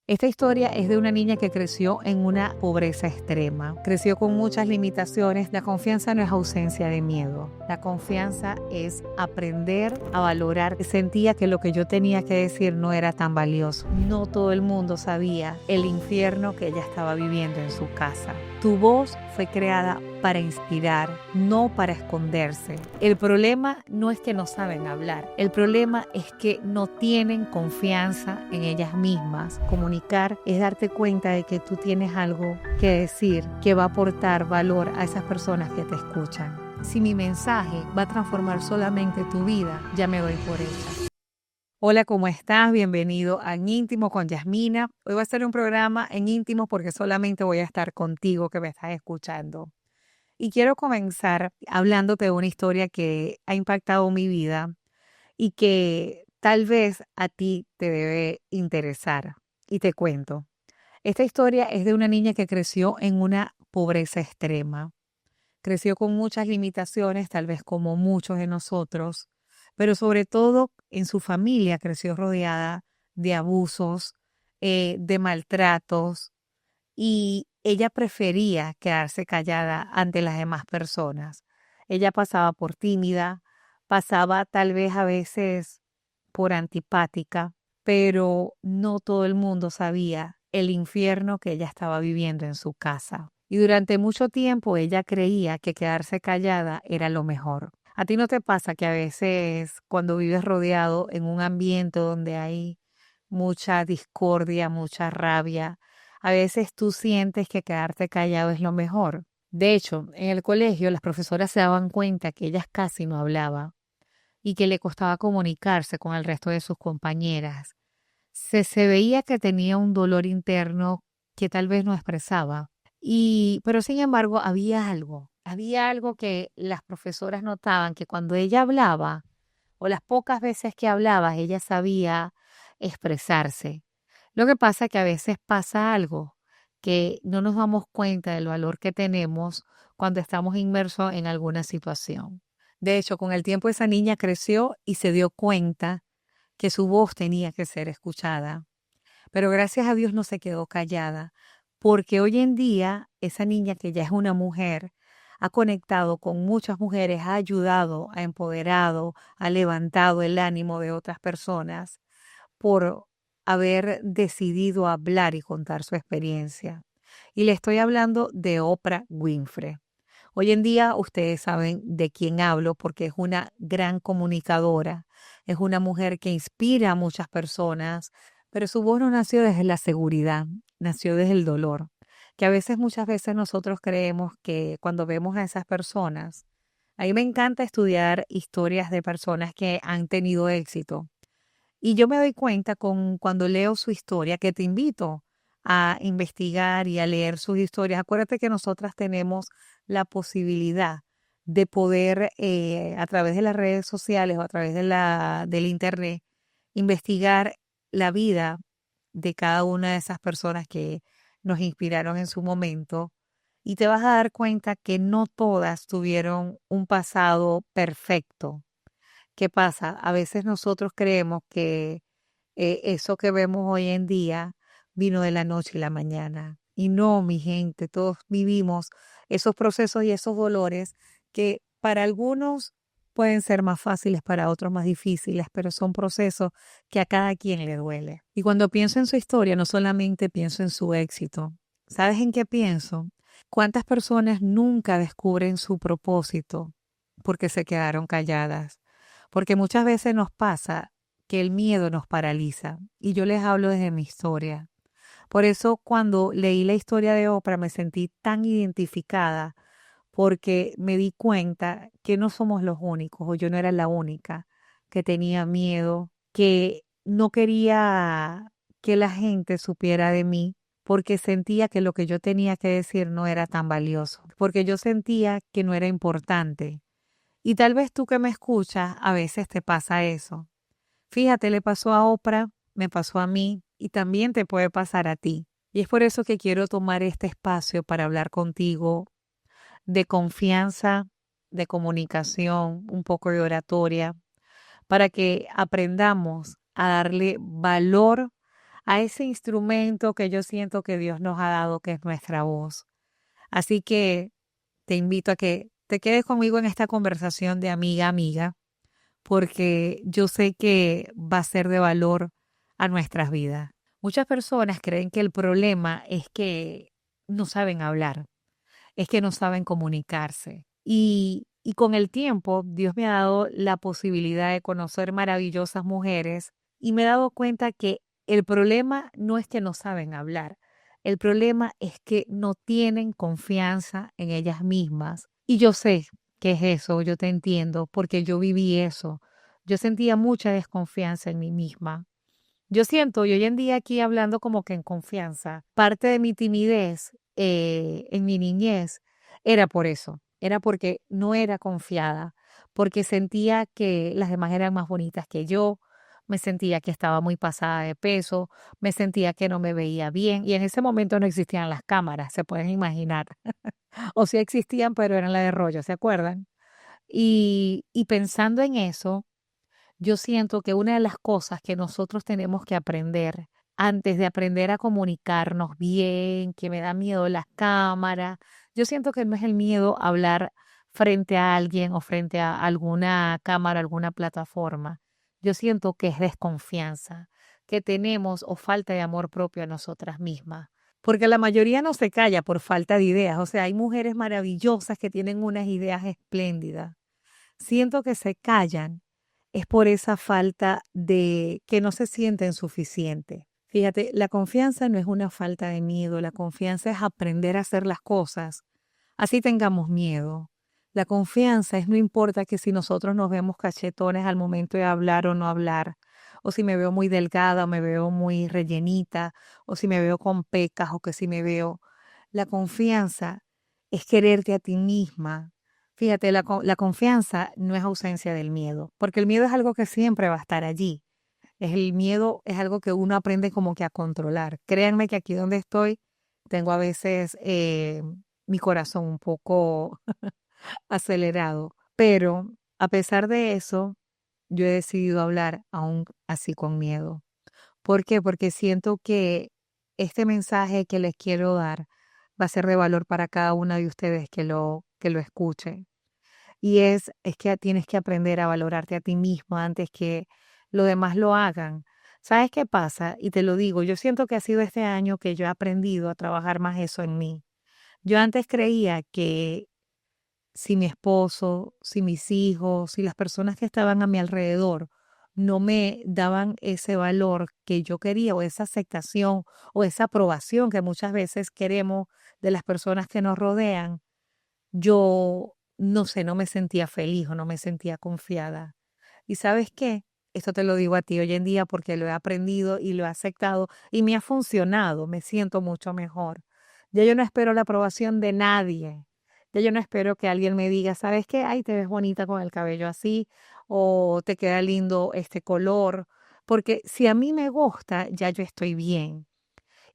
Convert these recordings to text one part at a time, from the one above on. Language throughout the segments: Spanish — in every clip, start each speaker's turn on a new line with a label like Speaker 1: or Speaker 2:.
Speaker 1: Esta historia es de una niña que creció en una pobreza extrema. Creció con muchas limitaciones. La confianza no es ausencia de miedo. La confianza es aprender a valorar. Sentía que lo que yo tenía que decir no era tan valioso. No todo el mundo sabía el infierno que ella estaba viviendo en su casa. Tu voz fue creada para inspirar, no para esconderse. El problema no es que no saben hablar. El problema es que no tienen confianza en ellas mismas. Comunicar es darte cuenta de que tú tienes algo que decir que va a aportar valor a esas personas que te escuchan. Si mi mensaje va a transformar solamente tu vida, ya me doy por hecha. Hola, ¿cómo estás? Bienvenido a En Íntimo con Yasmina. Hoy va a ser un programa en íntimo porque solamente voy a estar contigo que me estás escuchando. Y quiero comenzar hablándote de una historia que ha impactado mi vida y que tal vez a ti te debe interesar. Y te cuento. Esta historia es de una niña que creció en una pobreza extrema. Creció con muchas limitaciones, tal vez como muchos de nosotros, pero sobre todo en su familia creció rodeada de abusos, de maltratos, y ella prefería quedarse callada ante las demás personas. Ella pasaba por tímida, pasaba tal vez a veces por antipática, pero no todo el mundo sabía el infierno que ella estaba viviendo en su casa. Y durante mucho tiempo ella creía que quedarse callada era lo mejor. ¿A ti no te pasa que a veces cuando vives rodeado en un ambiente donde hay mucha discordia, mucha rabia, a veces tú sientes que quedarte callado es lo mejor? De hecho, en el colegio las profesoras se daban cuenta que ella casi no hablaba y que le costaba comunicarse con el resto de sus compañeras. Se veía que tenía un dolor interno que tal vez no expresaba. Pero sin embargo, había algo que las profesoras notaban, que cuando ella hablaba, o las pocas veces que hablaba, ella sabía expresarse. Lo que pasa es que a veces pasa algo que no nos damos cuenta del valor que tenemos cuando estamos inmersos en alguna situación. De hecho, con el tiempo esa niña creció y se dio cuenta que su voz tenía que ser escuchada. Pero gracias a Dios no se quedó callada, porque hoy en día esa niña que ya es una mujer ha conectado con muchas mujeres, ha ayudado, ha empoderado, ha levantado el ánimo de otras personas por haber decidido hablar y contar su experiencia. Y le estoy hablando de Oprah Winfrey. Hoy en día ustedes saben de quién hablo porque es una gran comunicadora, es una mujer que inspira a muchas personas, pero su voz no nació desde la seguridad, nació desde el dolor, que a veces, muchas veces nosotros creemos que cuando vemos a esas personas, a mí me encanta estudiar historias de personas que han tenido éxito y yo me doy cuenta cuando leo su historia, que te invito a investigar y a leer sus historias. Acuérdate que nosotras tenemos la posibilidad de poder, a través de las redes sociales o a través del internet, investigar la vida de cada una de esas personas que nos inspiraron en su momento. Y te vas a dar cuenta que no todas tuvieron un pasado perfecto. ¿Qué pasa? A veces nosotros creemos que eso que vemos hoy en día vino de la noche y la mañana. Y no, mi gente, todos vivimos esos procesos y esos dolores que para algunos pueden ser más fáciles, para otros más difíciles, pero son procesos que a cada quien le duele. Y cuando pienso en su historia, no solamente pienso en su éxito. ¿Sabes en qué pienso? ¿Cuántas personas nunca descubren su propósito porque se quedaron calladas? Porque muchas veces nos pasa que el miedo nos paraliza. Y yo les hablo desde mi historia. Por eso cuando leí la historia de Oprah me sentí tan identificada porque me di cuenta que no somos los únicos, o yo no era la única que tenía miedo, que no quería que la gente supiera de mí porque sentía que lo que yo tenía que decir no era tan valioso, porque yo sentía que no era importante. Y tal vez tú que me escuchas, a veces te pasa eso. Fíjate, le pasó a Oprah, me pasó a mí y también te puede pasar a ti. Y es por eso que quiero tomar este espacio para hablar contigo de confianza, de comunicación, un poco de oratoria, para que aprendamos a darle valor a ese instrumento que yo siento que Dios nos ha dado, que es nuestra voz. Así que te invito a que te quedes conmigo en esta conversación de amiga a amiga, porque yo sé que va a ser de valor a nuestras vidas. Muchas personas creen que el problema es que no saben hablar, es que no saben comunicarse. Y con el tiempo, Dios me ha dado la posibilidad de conocer maravillosas mujeres y me he dado cuenta que el problema no es que no saben hablar, el problema es que no tienen confianza en ellas mismas. Y yo sé que es eso, yo te entiendo, porque yo viví eso. Yo sentía mucha desconfianza en mí misma. Yo siento, y hoy en día aquí hablando como que en confianza, parte de mi timidez en mi niñez era por eso, era porque no era confiada, porque sentía que las demás eran más bonitas que yo, me sentía que estaba muy pasada de peso, me sentía que no me veía bien y en ese momento no existían las cámaras, se pueden imaginar, o sí existían, pero eran la de rollo, ¿se acuerdan? Y pensando en eso, yo siento que una de las cosas que nosotros tenemos que aprender antes de aprender a comunicarnos bien, que me da miedo las cámaras, yo siento que no es el miedo a hablar frente a alguien o frente a alguna cámara, alguna plataforma. Yo siento que es desconfianza, que tenemos o falta de amor propio a nosotras mismas. Porque la mayoría no se calla por falta de ideas. O sea, hay mujeres maravillosas que tienen unas ideas espléndidas. Siento que se callan es por esa falta de que no se sienten suficientes. Fíjate, la confianza no es una falta de miedo, la confianza es aprender a hacer las cosas, así tengamos miedo. La confianza es no importa que si nosotros nos vemos cachetones al momento de hablar o no hablar, o si me veo muy delgada o me veo muy rellenita, o si me veo con pecas o que si me veo. La confianza es quererte a ti misma. Fíjate, la confianza no es ausencia del miedo, porque el miedo es algo que siempre va a estar allí. El miedo es algo que uno aprende como que a controlar. Créanme que aquí donde estoy tengo a veces mi corazón un poco acelerado, pero a pesar de eso, yo he decidido hablar aún así con miedo. ¿Por qué? Porque siento que este mensaje que les quiero dar va a ser de valor para cada una de ustedes que lo escuchen. Y es que tienes que aprender a valorarte a ti mismo antes que los demás lo hagan. ¿Sabes qué pasa? Y te lo digo, yo siento que ha sido este año que yo he aprendido a trabajar más eso en mí. Yo antes creía que si mi esposo, si mis hijos, si las personas que estaban a mi alrededor no me daban ese valor que yo quería o esa aceptación o esa aprobación que muchas veces queremos de las personas que nos rodean, yo, no sé, no me sentía feliz o no me sentía confiada. ¿Y sabes qué? Esto te lo digo a ti hoy en día porque lo he aprendido y lo he aceptado y me ha funcionado, me siento mucho mejor. Ya yo no espero la aprobación de nadie. Ya yo no espero que alguien me diga, ¿sabes qué? Ay, te ves bonita con el cabello así o te queda lindo este color. Porque si a mí me gusta, ya yo estoy bien.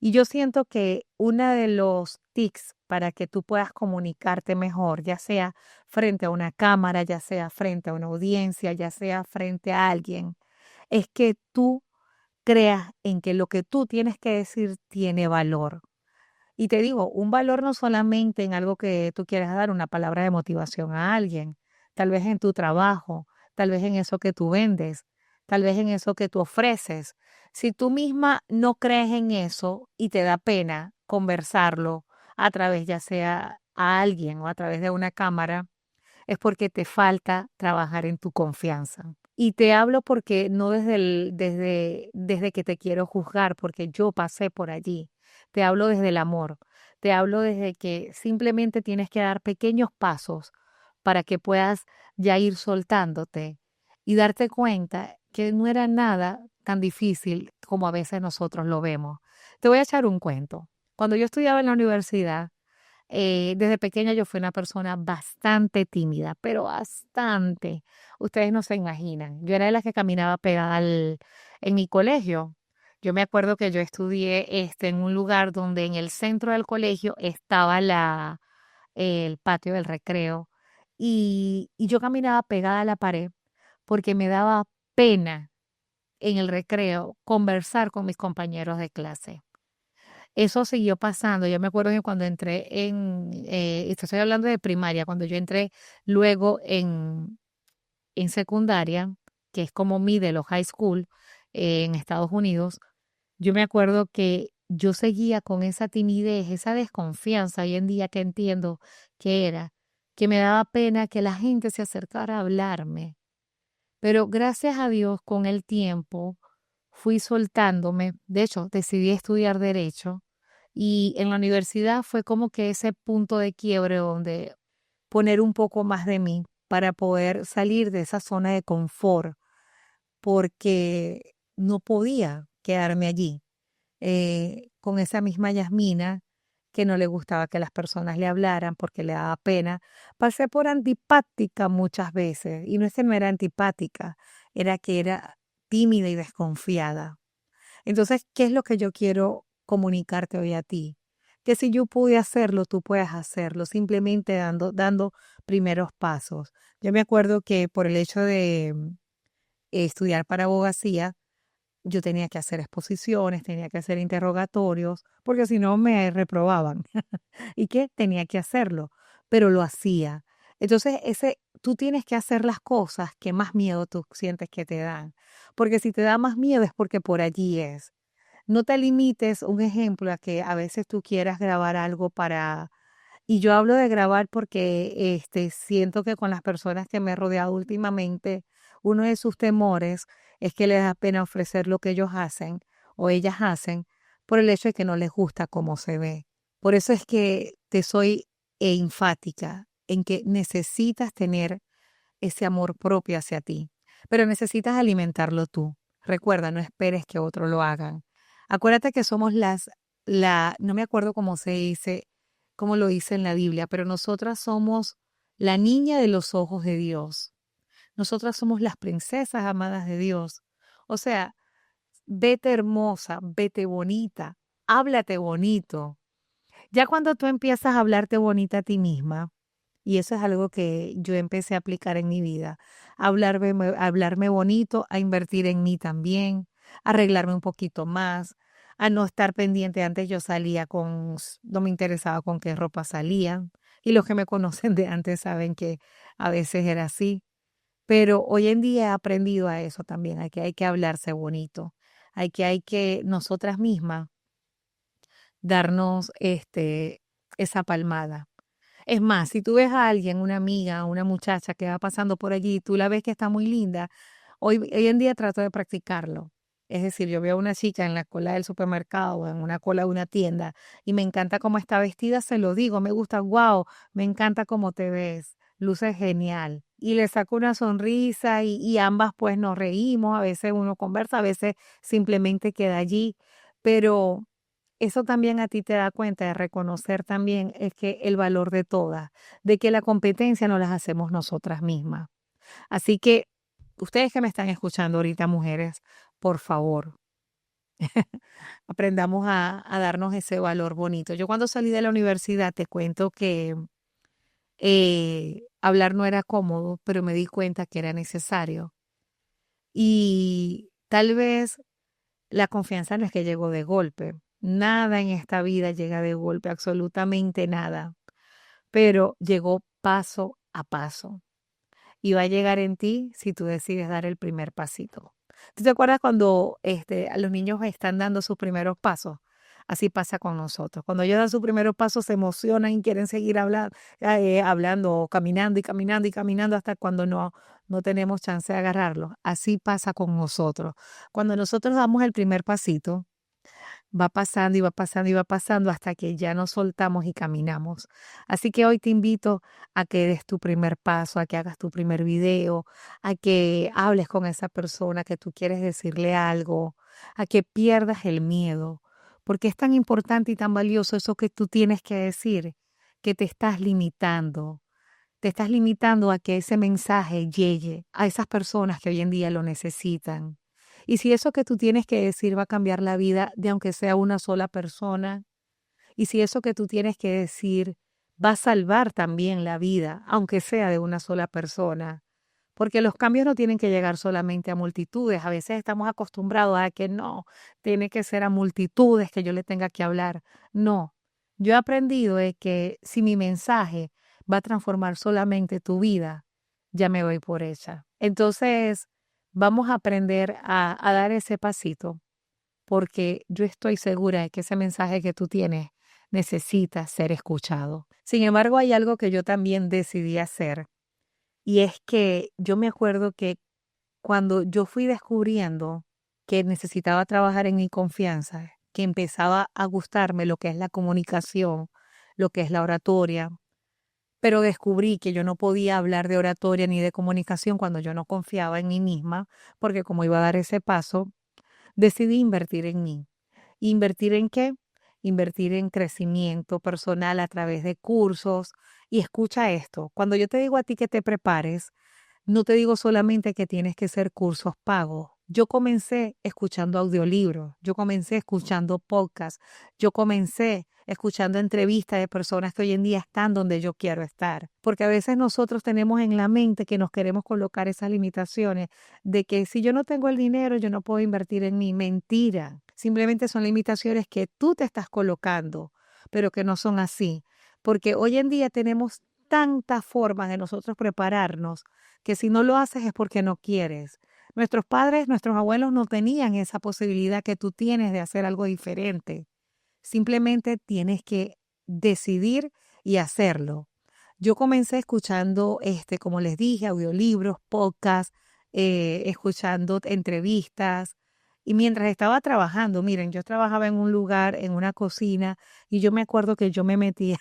Speaker 1: Y yo siento que uno de los tips para que tú puedas comunicarte mejor, ya sea frente a una cámara, ya sea frente a una audiencia, ya sea frente a alguien, es que tú creas en que lo que tú tienes que decir tiene valor. Y te digo, un valor no solamente en algo que tú quieras dar, una palabra de motivación a alguien, tal vez en tu trabajo, tal vez en eso que tú vendes, tal vez en eso que tú ofreces. Si tú misma no crees en eso y te da pena conversarlo a través ya sea a alguien o a través de una cámara, es porque te falta trabajar en tu confianza. Y te hablo porque no desde que te quiero juzgar, porque yo pasé por allí. Te hablo desde el amor. Te hablo desde que simplemente tienes que dar pequeños pasos para que puedas ya ir soltándote y darte cuenta que no era nada tan difícil como a veces nosotros lo vemos. Te voy a echar un cuento. Cuando yo estudiaba en la universidad, desde pequeña yo fui una persona bastante tímida, pero bastante. Ustedes no se imaginan. Yo era de las que caminaba pegada en mi colegio. Yo me acuerdo que yo estudié en un lugar donde en el centro del colegio estaba el patio del recreo y yo caminaba pegada a la pared porque me daba pena en el recreo conversar con mis compañeros de clase. Eso siguió pasando. Yo me acuerdo que cuando entré estoy hablando de primaria, cuando yo entré luego en secundaria, que es como mide los high school en Estados Unidos, yo me acuerdo que yo seguía con esa timidez, esa desconfianza hoy en día que entiendo que era, que me daba pena que la gente se acercara a hablarme. Pero gracias a Dios, con el tiempo fui soltándome. De hecho, decidí estudiar derecho y en la universidad fue como que ese punto de quiebre donde poner un poco más de mí para poder salir de esa zona de confort, porque no podía quedarme allí con esa misma Yasmina que no le gustaba que las personas le hablaran porque le daba pena. Pasé por antipática muchas veces y no es que no era antipática, era que era tímida y desconfiada. Entonces, ¿qué es lo que yo quiero comunicarte hoy a ti? Que si yo pude hacerlo, tú puedes hacerlo, simplemente dando primeros pasos. Yo me acuerdo que por el hecho de estudiar para abogacía, yo tenía que hacer exposiciones, tenía que hacer interrogatorios, porque si no me reprobaban. ¿Y qué? Tenía que hacerlo, pero lo hacía. Entonces, tú tienes que hacer las cosas que más miedo tú sientes que te dan, porque si te da más miedo es porque por allí es. No te limites, un ejemplo, a que a veces tú quieras grabar algo y yo hablo de grabar porque siento que con las personas que me he rodeado últimamente, uno de sus temores es que les da pena ofrecer lo que ellos hacen o ellas hacen por el hecho de que no les gusta cómo se ve. Por eso es que te soy enfática en que necesitas tener ese amor propio hacia ti, pero necesitas alimentarlo tú. Recuerda, no esperes que otros lo hagan. Acuérdate que somos no me acuerdo cómo se dice, cómo lo dice en la Biblia, pero nosotras somos la niña de los ojos de Dios. Nosotras somos las princesas amadas de Dios. O sea, vete hermosa, vete bonita, háblate bonito. Ya cuando tú empiezas a hablarte bonita a ti misma, y eso es algo que yo empecé a aplicar en mi vida, hablarme bonito, a invertir en mí también, a arreglarme un poquito más, a no estar pendiente. Antes yo salía no me interesaba con qué ropa salía, y los que me conocen de antes saben que a veces era así. Pero hoy en día he aprendido a eso también, a que hay que hablarse bonito, hay que nosotras mismas darnos esa palmada. Es más, si tú ves a alguien, una amiga, una muchacha que va pasando por allí, tú la ves que está muy linda, hoy en día trato de practicarlo. Es decir, yo veo a una chica en la cola del supermercado o en una cola de una tienda y me encanta cómo está vestida, se lo digo, me gusta, wow, me encanta cómo te ves, luces genial. Y le saco una sonrisa y ambas pues nos reímos, a veces uno conversa, a veces simplemente queda allí, pero eso también a ti te da cuenta de reconocer también es que el valor de todas, de que la competencia no las hacemos nosotras mismas. Así que ustedes que me están escuchando ahorita, mujeres, por favor, aprendamos a darnos ese valor bonito. Yo cuando salí de la universidad te cuento que hablar no era cómodo, pero me di cuenta que era necesario. Y tal vez la confianza no es que llegó de golpe. Nada en esta vida llega de golpe, absolutamente nada. Pero llegó paso a paso. Y va a llegar en ti si tú decides dar el primer pasito. ¿Tú te acuerdas cuando a los niños están dando sus primeros pasos? Así pasa con nosotros. Cuando ellos dan sus primeros pasos se emocionan y quieren seguir hablando, caminando y caminando y caminando hasta cuando no tenemos chance de agarrarlos. Así pasa con nosotros. Cuando nosotros damos el primer pasito, va pasando y va pasando y va pasando hasta que ya nos soltamos y caminamos. Así que hoy te invito a que des tu primer paso, a que hagas tu primer video, a que hables con esa persona que tú quieres decirle algo, a que pierdas el miedo, porque es tan importante y tan valioso eso que tú tienes que decir, que te estás limitando. Te estás limitando a que ese mensaje llegue a esas personas que hoy en día lo necesitan. Y si eso que tú tienes que decir va a cambiar la vida de aunque sea una sola persona, y si eso que tú tienes que decir va a salvar también la vida, aunque sea de una sola persona, porque los cambios no tienen que llegar solamente a multitudes. A veces estamos acostumbrados a que no, tiene que ser a multitudes que yo le tenga que hablar. No, yo he aprendido de que si mi mensaje va a transformar solamente tu vida, ya me voy por ella. Entonces, vamos a aprender a dar ese pasito, porque yo estoy segura de que ese mensaje que tú tienes necesita ser escuchado. Sin embargo, hay algo que yo también decidí hacer, y es que yo me acuerdo que cuando yo fui descubriendo que necesitaba trabajar en mi confianza, que empezaba a gustarme lo que es la comunicación, lo que es la oratoria, pero descubrí que yo no podía hablar de oratoria ni de comunicación cuando yo no confiaba en mí misma, porque como iba a dar ese paso, decidí invertir en mí. ¿Invertir en qué? Invertir en crecimiento personal a través de cursos. Y escucha esto, cuando yo te digo a ti que te prepares, no te digo solamente que tienes que hacer cursos pagos. Yo comencé escuchando audiolibros, yo comencé escuchando podcasts, yo comencé escuchando entrevistas de personas que hoy en día están donde yo quiero estar. Porque a veces nosotros tenemos en la mente que nos queremos colocar esas limitaciones de que si yo no tengo el dinero, yo no puedo invertir en mí. Mentira. Simplemente son limitaciones que tú te estás colocando, pero que no son así. Porque hoy en día tenemos tantas formas de nosotros prepararnos que si no lo haces es porque no quieres. Nuestros padres, nuestros abuelos no tenían esa posibilidad que tú tienes de hacer algo diferente. Simplemente tienes que decidir y hacerlo. Yo comencé escuchando, como les dije, audiolibros, podcasts, escuchando entrevistas. Y mientras estaba trabajando, miren, yo trabajaba en un lugar, en una cocina, y yo me acuerdo que yo me metía,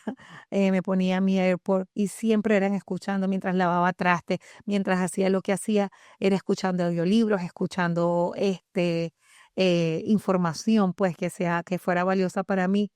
Speaker 1: me ponía mi AirPod y siempre eran escuchando mientras lavaba trastes, mientras hacía lo que hacía, era escuchando audiolibros, escuchando información, pues que fuera valiosa para mí,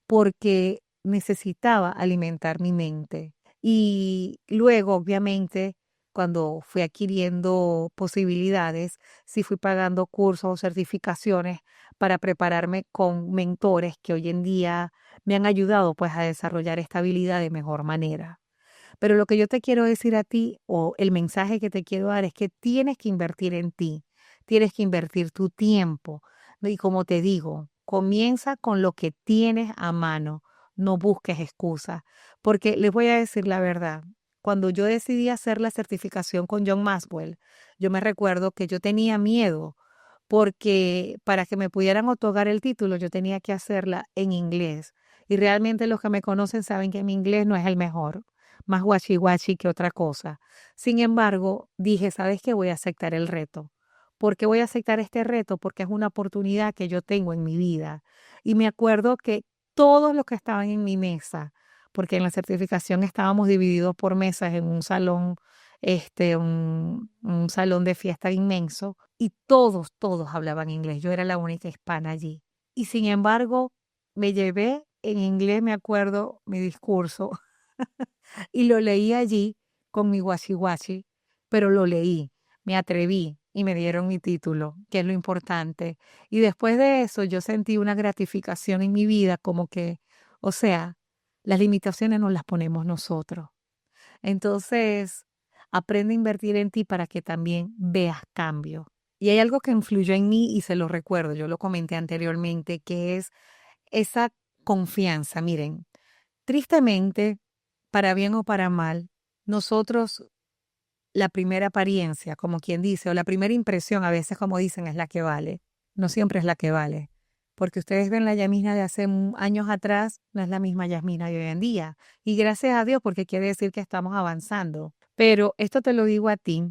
Speaker 1: porque necesitaba alimentar mi mente. Y luego, obviamente, cuando fui adquiriendo posibilidades, sí fui pagando cursos o certificaciones para prepararme con mentores que hoy en día me han ayudado pues a desarrollar esta habilidad de mejor manera. Pero lo que yo te quiero decir a ti o el mensaje que te quiero dar es que tienes que invertir en ti, tienes que invertir tu tiempo. ¿No? Y como te digo, comienza con lo que tienes a mano, no busques excusas, porque les voy a decir la verdad. Cuando yo decidí hacer la certificación con John Maxwell, yo me recuerdo que yo tenía miedo porque para que me pudieran otorgar el título yo tenía que hacerla en inglés. Y realmente los que me conocen saben que mi inglés no es el mejor, más guachi que otra cosa. Sin embargo, dije, ¿sabes qué? Voy a aceptar el reto. ¿Por qué voy a aceptar este reto? Porque es una oportunidad que yo tengo en mi vida. Y me acuerdo que todos los que estaban en mi mesa, porque en la certificación estábamos divididos por mesas en un salón, un salón de fiesta inmenso, y todos hablaban inglés. Yo era la única hispana allí. Y sin embargo, me llevé en inglés, me acuerdo, mi discurso y lo leí allí con mi guachi, pero lo leí, me atreví y me dieron mi título, que es lo importante. Y después de eso yo sentí una gratificación en mi vida como que, o sea, las limitaciones nos las ponemos nosotros. Entonces, aprende a invertir en ti para que también veas cambio. Y hay algo que influyó en mí y se lo recuerdo, yo lo comenté anteriormente, que es esa confianza. Miren, tristemente, para bien o para mal, nosotros la primera apariencia, como quien dice, o la primera impresión, a veces como dicen, es la que vale. No siempre es la que vale. Porque ustedes ven la Yasmina de hace años atrás, no es la misma Yasmina de hoy en día. Y gracias a Dios, porque quiere decir que estamos avanzando. Pero esto te lo digo a ti,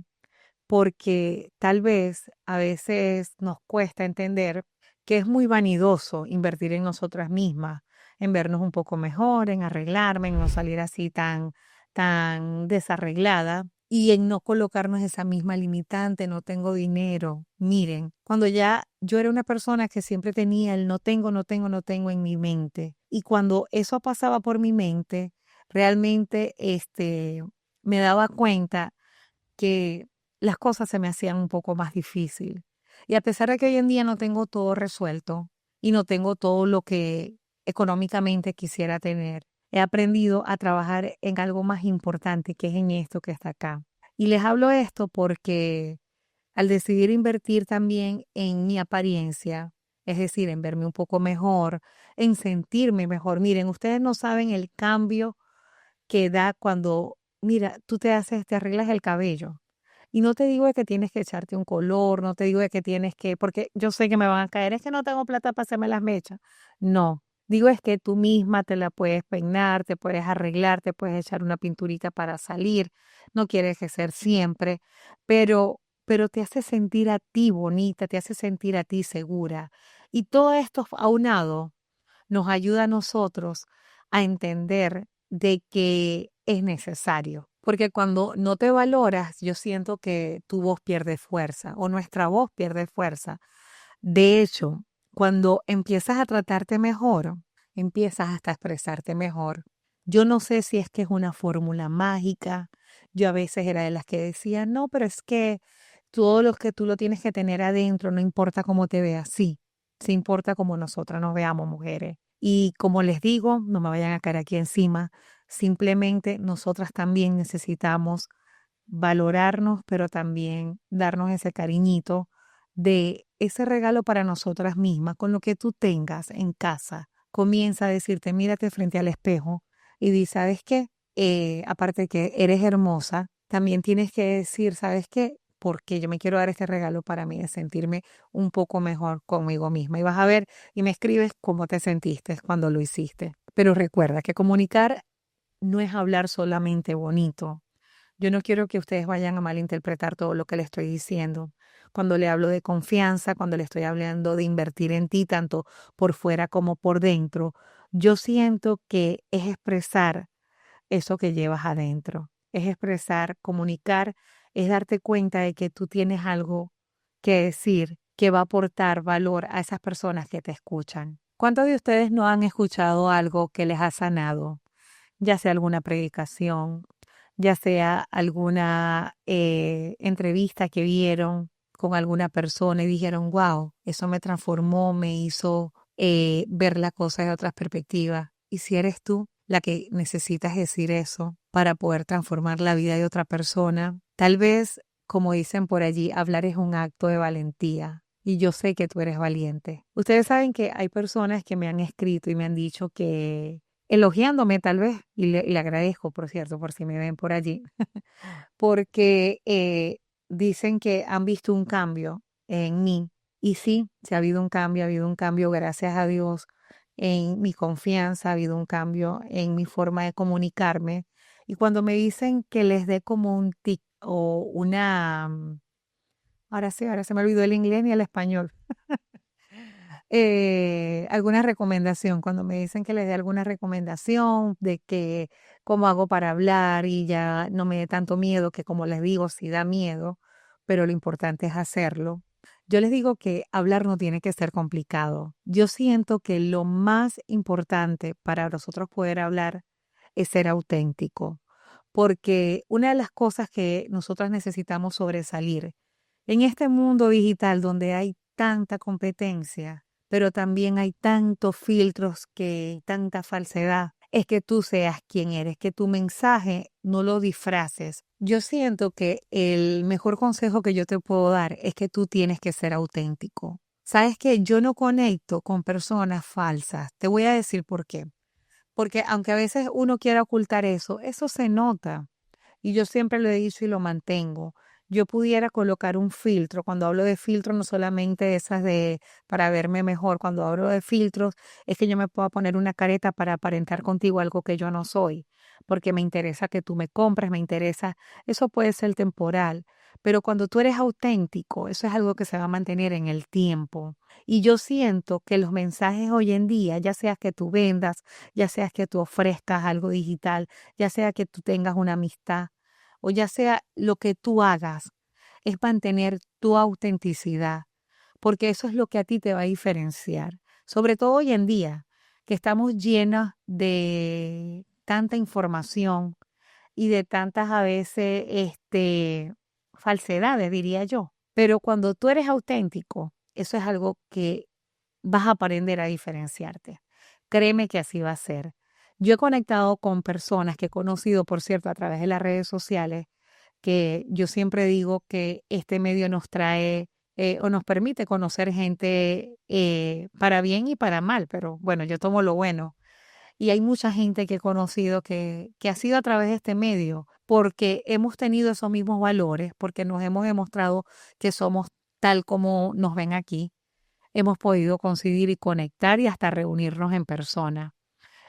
Speaker 1: porque tal vez a veces nos cuesta entender que es muy vanidoso invertir en nosotras mismas, en vernos un poco mejor, en arreglarme, en no salir así tan desarreglada y en no colocarnos esa misma limitante, no tengo dinero. Miren, cuando ya yo era una persona que siempre tenía el no tengo, no tengo, no tengo en mi mente, y cuando eso pasaba por mi mente, realmente me daba cuenta que las cosas se me hacían un poco más difícil. Y a pesar de que hoy en día no tengo todo resuelto y no tengo todo lo que económicamente quisiera tener, he aprendido a trabajar en algo más importante, que es en esto que está acá. Y les hablo esto porque al decidir invertir también en mi apariencia, es decir, en verme un poco mejor, en sentirme mejor. Miren, ustedes no saben el cambio que da cuando, mira, tú te arreglas el cabello. Y no te digo de que tienes que echarte un color, no te digo de que tienes que, porque yo sé que me van a caer, es que no tengo plata para hacerme las mechas. No, digo es que tú misma te la puedes peinar, te puedes arreglar, te puedes echar una pinturita para salir. No quieres que ser siempre, pero te hace sentir a ti bonita, te hace sentir a ti segura. Y todo esto aunado nos ayuda a nosotros a entender de que es necesario. Porque cuando no te valoras, yo siento que tu voz pierde fuerza o nuestra voz pierde fuerza. De hecho, cuando empiezas a tratarte mejor, empiezas hasta a expresarte mejor. Yo no sé si es que es una fórmula mágica. Yo a veces era de las que decía, no, pero es que todo lo que tú lo tienes que tener adentro, no importa cómo te veas. Sí, sí importa cómo nosotras nos veamos, mujeres. Y como les digo, no me vayan a caer aquí encima, simplemente nosotras también necesitamos valorarnos, pero también darnos ese cariñito de ese regalo para nosotras mismas, con lo que tú tengas en casa. Comienza a decirte, mírate frente al espejo y di, ¿sabes qué? Aparte de que eres hermosa, también tienes que decir, ¿sabes qué? Porque yo me quiero dar este regalo para mí, de sentirme un poco mejor conmigo misma. Y vas a ver y me escribes cómo te sentiste cuando lo hiciste. Pero recuerda que comunicar no es hablar solamente bonito. Yo no quiero que ustedes vayan a malinterpretar todo lo que le estoy diciendo. Cuando le hablo de confianza, cuando le estoy hablando de invertir en ti, tanto por fuera como por dentro, yo siento que es expresar eso que llevas adentro. Es expresar, comunicar, es darte cuenta de que tú tienes algo que decir que va a aportar valor a esas personas que te escuchan. ¿Cuántos de ustedes no han escuchado algo que les ha sanado? Ya sea alguna predicación, ya sea alguna entrevista que vieron con alguna persona y dijeron, wow, eso me transformó, me hizo ver la cosa de otras perspectivas. Y si eres tú la que necesitas decir eso para poder transformar la vida de otra persona, tal vez, como dicen por allí, hablar es un acto de valentía. Y yo sé que tú eres valiente. Ustedes saben que hay personas que me han escrito y me han dicho que elogiándome tal vez, y le agradezco, por cierto, por si me ven por allí, porque dicen que han visto un cambio en mí. Y sí, se ha habido un cambio, gracias a Dios, en mi confianza, ha habido un cambio en mi forma de comunicarme. Y cuando me dicen que les dé como un tic o una, ahora sí, ahora se me olvidó el inglés ni el español, alguna recomendación, cuando me dicen que les dé alguna recomendación de que cómo hago para hablar y ya no me dé tanto miedo, que como les digo, sí da miedo, pero lo importante es hacerlo. Yo les digo que hablar no tiene que ser complicado. Yo siento que lo más importante para nosotros poder hablar es ser auténtico, porque una de las cosas que nosotras necesitamos sobresalir en este mundo digital donde hay tanta competencia, pero también hay tantos filtros, que tanta falsedad, es que tú seas quien eres, que tu mensaje no lo disfraces. Yo siento que el mejor consejo que yo te puedo dar es que tú tienes que ser auténtico. Sabes que yo no conecto con personas falsas. Te voy a decir por qué. Porque aunque a veces uno quiera ocultar eso, eso se nota. Y yo siempre lo he dicho y lo mantengo. Yo pudiera colocar un filtro. Cuando hablo de filtro, no solamente esas de para verme mejor. Cuando hablo de filtros, es que yo me puedo poner una careta para aparentar contigo algo que yo no soy. Porque me interesa que tú me compres, me interesa. Eso puede ser temporal. Pero cuando tú eres auténtico, eso es algo que se va a mantener en el tiempo. Y yo siento que los mensajes hoy en día, ya sea que tú vendas, ya sea que tú ofrezcas algo digital, ya sea que tú tengas una amistad, o ya sea lo que tú hagas, es mantener tu autenticidad, porque eso es lo que a ti te va a diferenciar. Sobre todo hoy en día, que estamos llenas de tanta información y de tantas a veces falsedades, diría yo. Pero cuando tú eres auténtico, eso es algo que vas a aprender a diferenciarte. Créeme que así va a ser. Yo he conectado con personas que he conocido, por cierto, a través de las redes sociales, que yo siempre digo que este medio nos trae o nos permite conocer gente para bien y para mal, pero bueno, yo tomo lo bueno. Y hay mucha gente que he conocido que ha sido a través de este medio, porque hemos tenido esos mismos valores, porque nos hemos demostrado que somos tal como nos ven aquí. Hemos podido coincidir y conectar y hasta reunirnos en persona.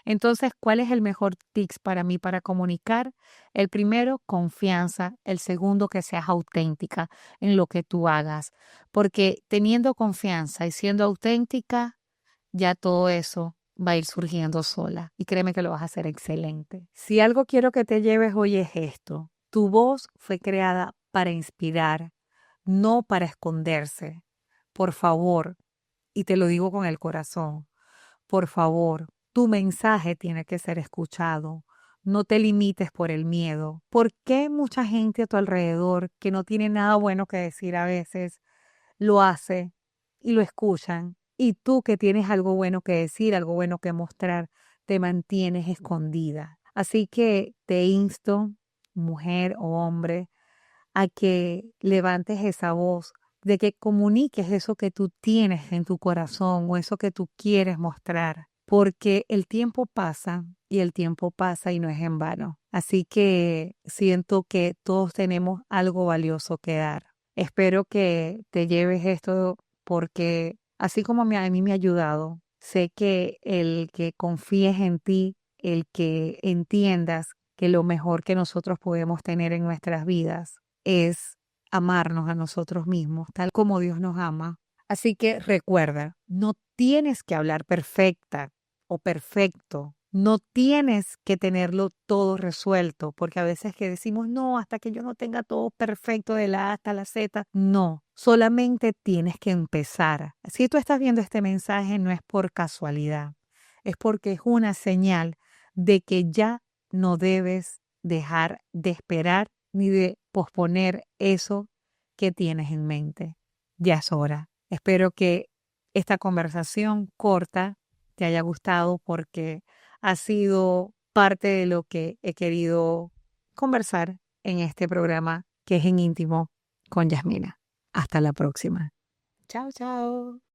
Speaker 1: Entonces, ¿cuál es el mejor tips para mí para comunicar? El primero, confianza. El segundo, que seas auténtica en lo que tú hagas. Porque teniendo confianza y siendo auténtica, ya todo eso va a ir surgiendo sola. Y créeme que lo vas a hacer excelente. Si algo quiero que te lleves hoy es esto. Tu voz fue creada para inspirar, no para esconderse. Por favor, y te lo digo con el corazón, por favor, tu mensaje tiene que ser escuchado. No te limites por el miedo. ¿Por qué mucha gente a tu alrededor que no tiene nada bueno que decir a veces lo hace y lo escuchan? Y tú que tienes algo bueno que decir, algo bueno que mostrar, te mantienes escondida. Así que te insto, mujer o hombre, a que levantes esa voz, de que comuniques eso que tú tienes en tu corazón o eso que tú quieres mostrar, porque el tiempo pasa y el tiempo pasa y no es en vano. Así que siento que todos tenemos algo valioso que dar. Espero que te lleves esto porque así como a mí me ha ayudado, sé que el que confíes en ti, el que entiendas que lo mejor que nosotros podemos tener en nuestras vidas es amarnos a nosotros mismos, tal como Dios nos ama. Así que recuerda, no tienes que hablar perfecta o perfecto. No tienes que tenerlo todo resuelto, porque a veces que decimos, no, hasta que yo no tenga todo perfecto de la A hasta la Z. No, solamente tienes que empezar. Si tú estás viendo este mensaje, no es por casualidad, es porque es una señal de que ya no debes dejar de esperar ni de posponer eso que tienes en mente. Ya es hora. Espero que esta conversación corta te haya gustado porque ha sido parte de lo que he querido conversar en este programa que es en íntimo con Yasmina. Hasta la próxima. Chao, chao.